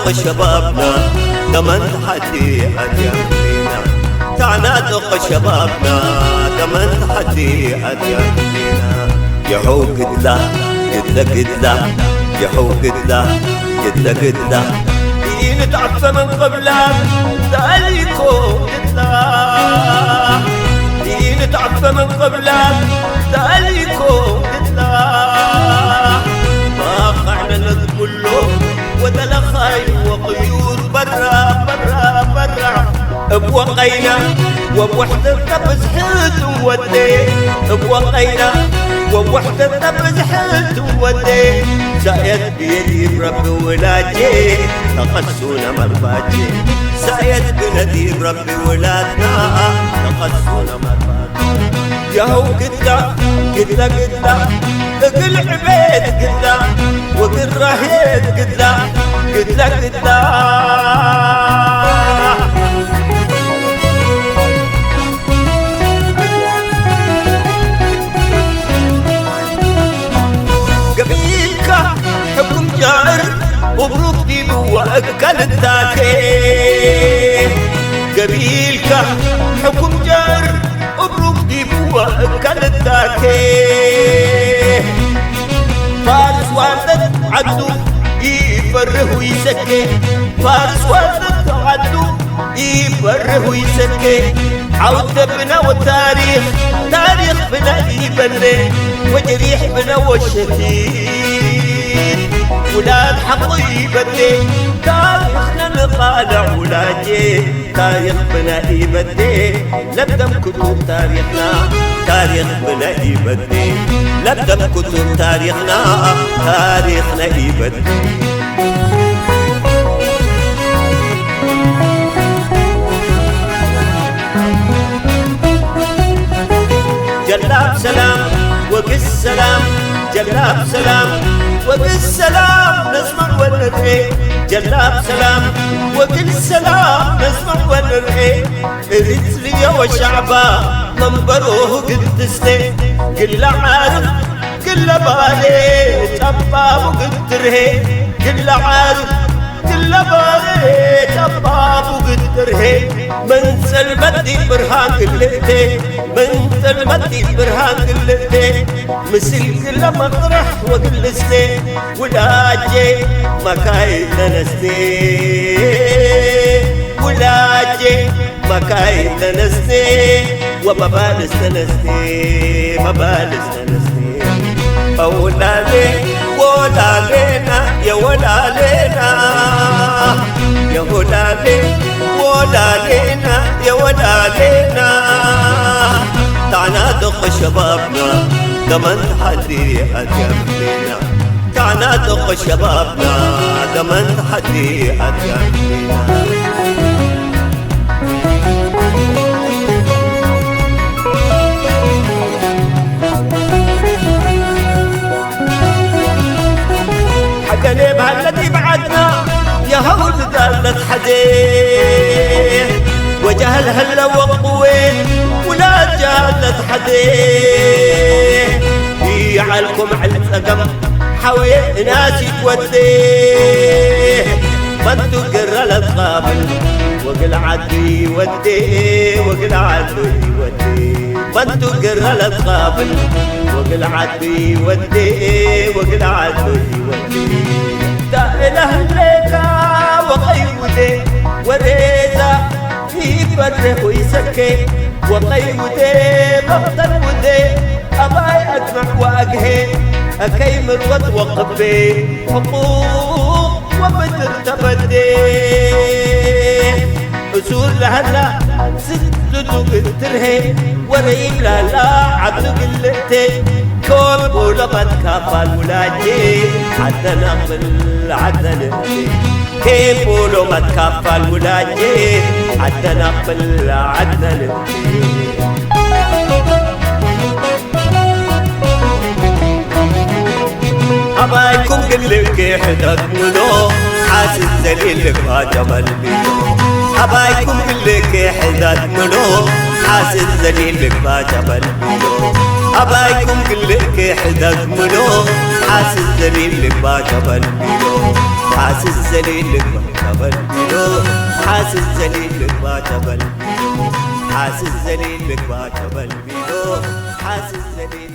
ذق شبابنا كمان تحدي أدياننا، تعنا ذق شبابنا كمان تحدي أدياننا. يهو قدلا قدلا قدلا يهو قدلا قدلا قدلا نتعفى من قبلك تاليكو قدلا نتعفى من قبلك تاليكو قدلا واقعنا نذكر له ودل خير وقيود برا برا برا بوقينا وبوحدة بزحت ودي بوقينا وبوحدة بزحت ودي سايد بيدي برب ولادي تقصونا مرباجي سايد بندي برب ولادنا تقصونا مرباجي. ياهو قدلا قدلا قدلا اقل عبيد قدلا وقل رهيد قدلا قدلا قدلا حكم جائر مبروك دي وأكل التاكي قبيلك حكم جائر مبروك دي وأكل التاكي فارس والدك عدو يفره ويسكي فارس والدك عدو يفره ويسكي عودة بنا والتاريخ تاريخ بنا يبني وجريح بنا والشهيد ولاد حقيبتي تاريخنا نطالع ولاجي تاريخ بنا يبدي لبدم كتب تاريخنا تاريخ بنا يبدي لبدم كتب تاريخنا تاريخنا يبدي. جلاب سلام وقس سلام جلاب سلام وقل سلام نسمع ونرقي جلاب سلام وقل سلام نسمع ونرقي إريتريا وشعبا منبروه قدسني كل عارف كل بالي شباب وقدره كل عارف كل بالي شباب وقدره من سلمتي برهان قلتي من سلمتي برهان قلتي مثل كل مطرح وقلستي ولاجي مكاي تنستي ولاجي مكاي تنستي ومبالس تنستي مبالس تنستي ولا لي ولا لينا يا ولا لينا يا ولا لي ولا لينا يا ولا لينا تعنا ذق شبابنا كمان تحدي أدياننا تعنا ذق شبابنا كمان تحدي أدياننا. حكني بهالذي بعدنا يا هول قالت حديه وجهل هلا وقوين ولا جالت حديه يعلكم على الثقم حوي ناسي توديه ما انتو قرر القابل وقل عدي وديه وقل عدي وديه ما انتو قرر القابل وقل عدي وديه وقل عدي وديه دا اله ليكا وقيودي وريزا يفرح ويسكي وقيودي بطل ودي أباي أجمع وأقهي أكي مروت وقبي حقوق وبدر تبدي أسول لهلا ستلو قدرهي وريم لا عبد قلتي كوم بولبت كافال ولاجي عدنا قبل عدنا كيف بولو متكافل ولاجي عدنا قبل عدنا أبايكم قلك حدد منو حاسس زليل بهاجم البيو أبايكم قلك حدد منو حاسس زليل بهاجم البيو أبايكم قلك حدد منو حاسس زليل بهاجم البيو حاسس زليل لك بقبل بيدو حاسس زليل لك بقبل حاسس زليل لك بقبل بيدو حاسس زليل